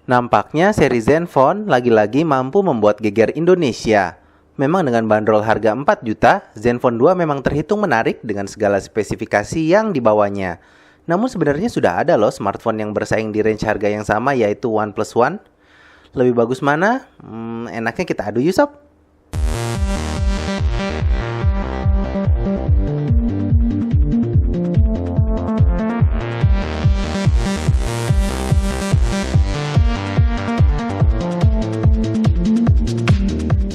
Nampaknya seri Zenfone lagi-lagi mampu membuat geger Indonesia. Memang dengan bandrol harga 4 juta, Zenfone 2 memang terhitung menarik dengan segala spesifikasi yang dibawanya. Namun sebenarnya sudah ada loh smartphone yang bersaing di range harga yang sama, yaitu OnePlus One. Lebih bagus mana? Enaknya kita adu yuk sob.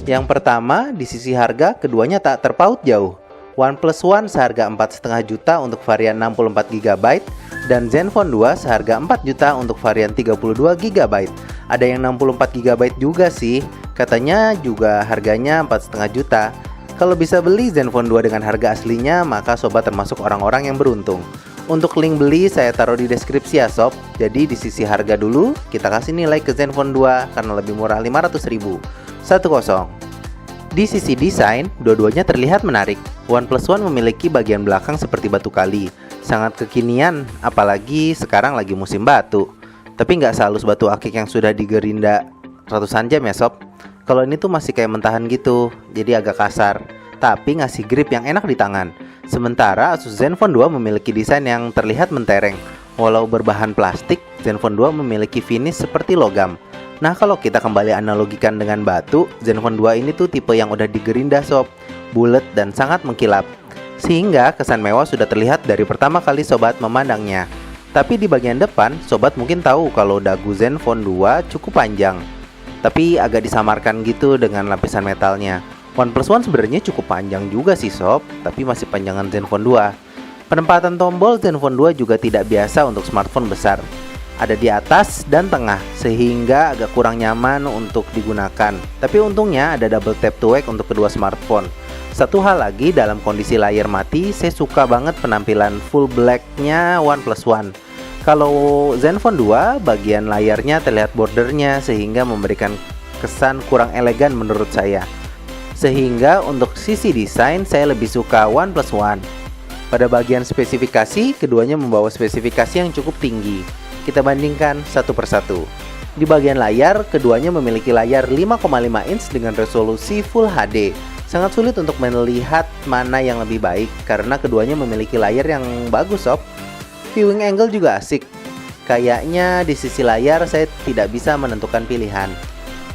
Yang pertama, di sisi harga, keduanya tak terpaut jauh. OnePlus One seharga 4,5 juta untuk varian 64 GB dan Zenfone 2 seharga 4 juta untuk varian 32 GB. Ada yang 64 GB juga sih, katanya juga harganya 4,5 juta. Kalau bisa beli Zenfone 2 dengan harga aslinya, maka sobat termasuk orang-orang yang beruntung. Untuk link beli saya taruh di deskripsi ya sob. Jadi di sisi harga dulu, kita kasih nilai ke Zenfone 2 karena lebih murah 500.000. 10. Di sisi desain, dua-duanya terlihat menarik. OnePlus One memiliki bagian belakang seperti batu kali, sangat kekinian, apalagi sekarang lagi musim batu. Tapi nggak sehalus batu akik yang sudah digerinda ratusan jam ya sob. Kalau ini tuh masih kayak mentahan gitu, jadi agak kasar, tapi ngasih grip yang enak di tangan. Sementara Asus Zenfone 2 memiliki desain yang terlihat mentereng. Walau berbahan plastik, Zenfone 2 memiliki finish seperti logam. Nah, kalau kita kembali analogikan dengan batu, Zenfone 2 ini tuh tipe yang udah digerinda sob, bulat dan sangat mengkilap. Sehingga kesan mewah sudah terlihat dari pertama kali sobat memandangnya. Tapi di bagian depan, sobat mungkin tahu kalau dagu Zenfone 2 cukup panjang. Tapi agak disamarkan gitu dengan lapisan metalnya. OnePlus One sebenarnya cukup panjang juga sih sob, tapi masih panjangan Zenfone 2. Penempatan tombol Zenfone 2 juga tidak biasa untuk smartphone besar. Ada di atas dan tengah, sehingga agak kurang nyaman untuk digunakan. Tapi untungnya ada double tap to wake untuk kedua smartphone. Satu hal lagi, dalam kondisi layar mati, saya suka banget penampilan full black-nya OnePlus One. Kalau Zenfone 2, bagian layarnya terlihat bordernya, sehingga memberikan kesan kurang elegan menurut saya. Sehingga untuk sisi desain, saya lebih suka OnePlus One. Pada bagian spesifikasi, keduanya membawa spesifikasi yang cukup tinggi. Kita bandingkan satu persatu. Di bagian layar, keduanya memiliki layar 5,5 inch dengan resolusi Full HD. Sangat sulit untuk melihat mana yang lebih baik karena keduanya memiliki layar yang bagus sob. Viewing angle juga asik. Kayaknya di sisi layar saya tidak bisa menentukan pilihan.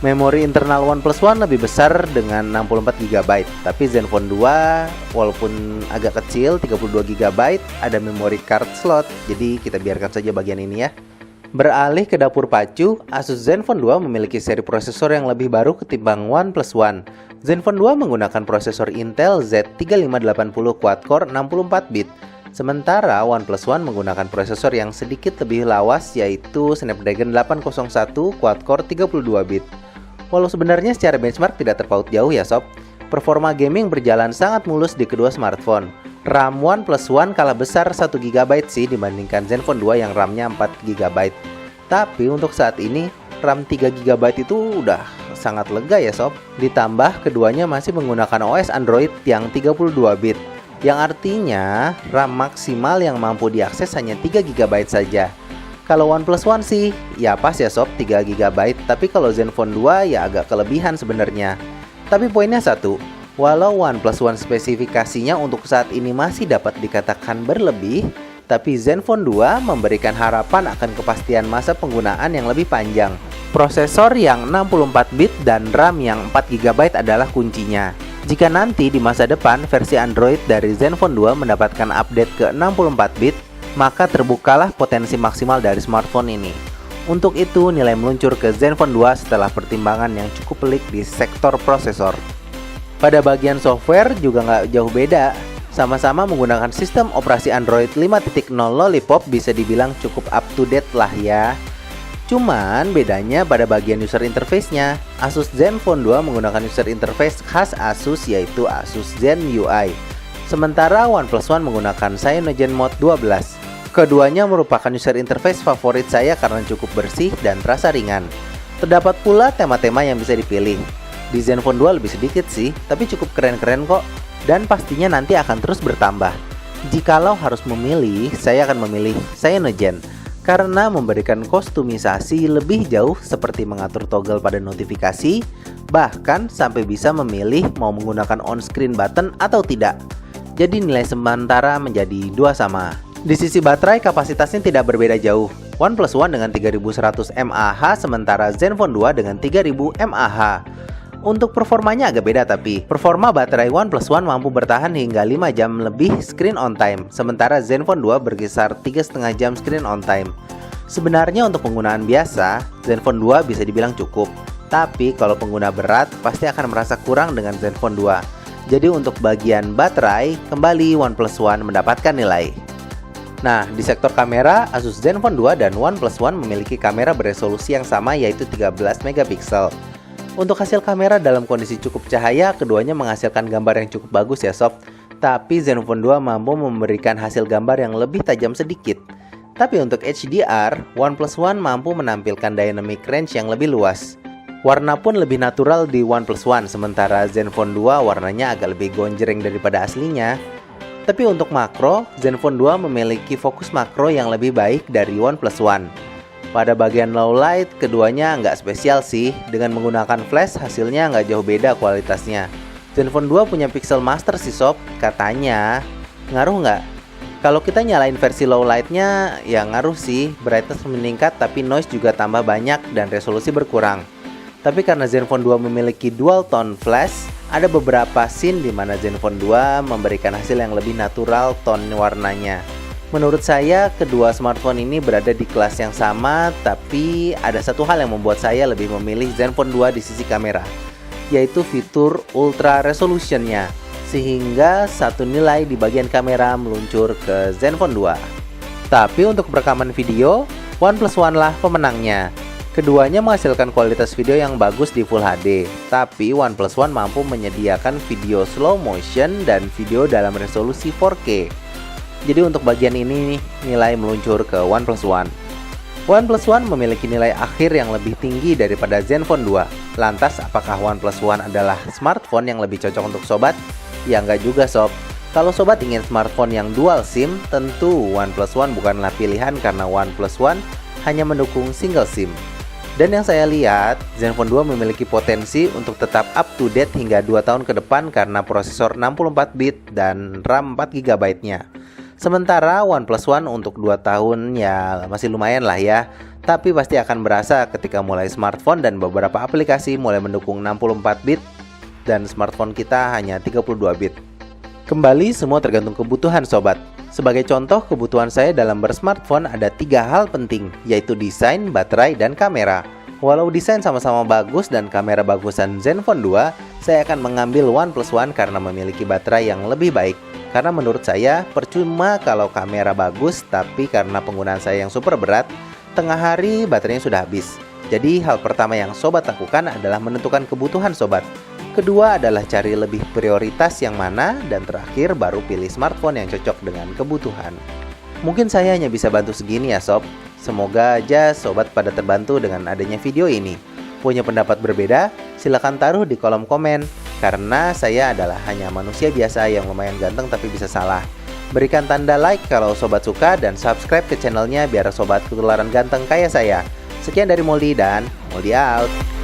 Memori internal OnePlus One lebih besar dengan 64 GB, tapi Zenfone 2 walaupun agak kecil 32 GB, ada memory card slot, jadi kita biarkan saja bagian ini ya. Beralih ke dapur pacu, Asus Zenfone 2 memiliki seri prosesor yang lebih baru ketimbang OnePlus One. Zenfone 2 menggunakan prosesor Intel Z3580 quad-core 64-bit. Sementara OnePlus One menggunakan prosesor yang sedikit lebih lawas yaitu Snapdragon 801 quad-core 32-bit. Walau sebenarnya secara benchmark tidak terpaut jauh ya sob, performa gaming berjalan sangat mulus di kedua smartphone. RAM OnePlus One kalah besar 1 GB sih dibandingkan Zenfone 2 yang RAM-nya 4 GB. Tapi untuk saat ini, RAM 3 GB itu udah sangat lega ya sob. Ditambah keduanya masih menggunakan OS Android yang 32-bit. Yang artinya RAM maksimal yang mampu diakses hanya 3 GB saja. Kalau OnePlus One sih, ya pas ya sob 3 GB, tapi kalau Zenfone 2 ya agak kelebihan sebenarnya. Tapi poinnya satu, walau OnePlus One spesifikasinya untuk saat ini masih dapat dikatakan berlebih, tapi Zenfone 2 memberikan harapan akan kepastian masa penggunaan yang lebih panjang. Prosesor yang 64-bit dan RAM yang 4 GB adalah kuncinya. Jika nanti di masa depan versi Android dari Zenfone 2 mendapatkan update ke 64-bit, maka terbukalah potensi maksimal dari smartphone ini. Untuk itu, nilai meluncur ke Zenfone 2 setelah pertimbangan yang cukup pelik di sektor prosesor. Pada bagian software juga nggak jauh beda. Sama-sama menggunakan sistem operasi Android 5.0 Lollipop, bisa dibilang cukup up to date lah ya. Cuman bedanya pada bagian user interface-nya. Asus Zenfone 2 menggunakan user interface khas Asus yaitu Asus Zen UI. Sementara OnePlus One menggunakan Cyanogen Mode 12. Keduanya merupakan user interface favorit saya karena cukup bersih dan terasa ringan. Terdapat pula tema-tema yang bisa dipilih. Di Zenfone 2 lebih sedikit sih, tapi cukup keren-keren kok. Dan pastinya nanti akan terus bertambah. Jikalau harus memilih, saya akan memilih Cyanogen. karena memberikan kostumisasi lebih jauh seperti mengatur toggle pada notifikasi, bahkan sampai bisa memilih mau menggunakan on-screen button atau tidak. Jadi nilai sementara menjadi 2 sama. Di sisi baterai kapasitasnya tidak berbeda jauh. OnePlus One dengan 3100 mAh sementara Zenfone 2 dengan 3000 mAh. Untuk performanya agak beda tapi performa baterai OnePlus One mampu bertahan hingga 5 jam lebih screen on time, sementara Zenfone 2 berkisar 3,5 jam screen on time. Sebenarnya untuk penggunaan biasa, Zenfone 2 bisa dibilang cukup, tapi kalau pengguna berat pasti akan merasa kurang dengan Zenfone 2. Jadi untuk bagian baterai, kembali OnePlus One mendapatkan nilai. Nah, di sektor kamera, Asus Zenfone 2 dan OnePlus One memiliki kamera beresolusi yang sama yaitu 13 megapiksel. Untuk hasil kamera dalam kondisi cukup cahaya, keduanya menghasilkan gambar yang cukup bagus ya sob. Tapi Zenfone 2 mampu memberikan hasil gambar yang lebih tajam sedikit. Tapi untuk HDR, OnePlus One mampu menampilkan dynamic range yang lebih luas. Warna pun lebih natural di OnePlus One, sementara Zenfone 2 warnanya agak lebih gonjreng daripada aslinya. Tapi untuk makro, Zenfone 2 memiliki fokus makro yang lebih baik dari OnePlus One. Pada bagian low light, keduanya nggak spesial sih. Dengan menggunakan flash, hasilnya nggak jauh beda kualitasnya. Zenfone 2 punya pixel master sih sob, katanya. Ngaruh nggak? Kalau kita nyalain versi low lightnya, ya ngaruh sih. Brightness meningkat tapi noise juga tambah banyak dan resolusi berkurang. Tapi karena Zenfone 2 memiliki dual tone flash, ada beberapa scene di mana Zenfone 2 memberikan hasil yang lebih natural tone warnanya. Menurut saya, kedua smartphone ini berada di kelas yang sama, tapi ada satu hal yang membuat saya lebih memilih Zenfone 2 di sisi kamera, yaitu fitur Ultra Resolution-nya, sehingga satu nilai di bagian kamera meluncur ke Zenfone 2. Tapi untuk perekaman video, OnePlus One lah pemenangnya. Keduanya menghasilkan kualitas video yang bagus di Full HD, tapi OnePlus One mampu menyediakan video slow motion dan video dalam resolusi 4K. Jadi untuk bagian ini nilai meluncur ke OnePlus One. OnePlus One memiliki nilai akhir yang lebih tinggi daripada Zenfone 2. Lantas apakah OnePlus One adalah smartphone yang lebih cocok untuk sobat? Ya enggak juga sob. Kalau sobat ingin smartphone yang dual SIM, tentu OnePlus One bukanlah pilihan karena OnePlus One hanya mendukung single SIM. Dan yang saya lihat, Zenfone 2 memiliki potensi untuk tetap up to date hingga 2 tahun ke depan karena prosesor 64 bit dan RAM 4 GB-nya. Sementara OnePlus One untuk 2 tahun ya masih lumayan lah ya. Tapi pasti akan berasa ketika mulai smartphone dan beberapa aplikasi mulai mendukung 64 bit dan smartphone kita hanya 32 bit. Kembali semua tergantung kebutuhan sobat. Sebagai contoh, kebutuhan saya dalam bersmartphone ada 3 hal penting, yaitu desain, baterai, dan kamera. Walau desain sama-sama bagus dan kamera bagusan Zenfone 2, saya akan mengambil OnePlus One karena memiliki baterai yang lebih baik. Karena menurut saya, percuma kalau kamera bagus, tapi karena penggunaan saya yang super berat, tengah hari baterainya sudah habis. Jadi hal pertama yang sobat lakukan adalah menentukan kebutuhan sobat. Kedua adalah cari lebih prioritas yang mana, dan terakhir baru pilih smartphone yang cocok dengan kebutuhan. Mungkin saya hanya bisa bantu segini ya sob. Semoga aja sobat pada terbantu dengan adanya video ini. Punya pendapat berbeda? Silahkan taruh di kolom komen. Karena saya adalah hanya manusia biasa yang lumayan ganteng tapi bisa salah. Berikan tanda like kalau sobat suka dan subscribe ke channelnya biar sobat ketularan ganteng kayak saya. Sekian dari Moldi dan Moldi out.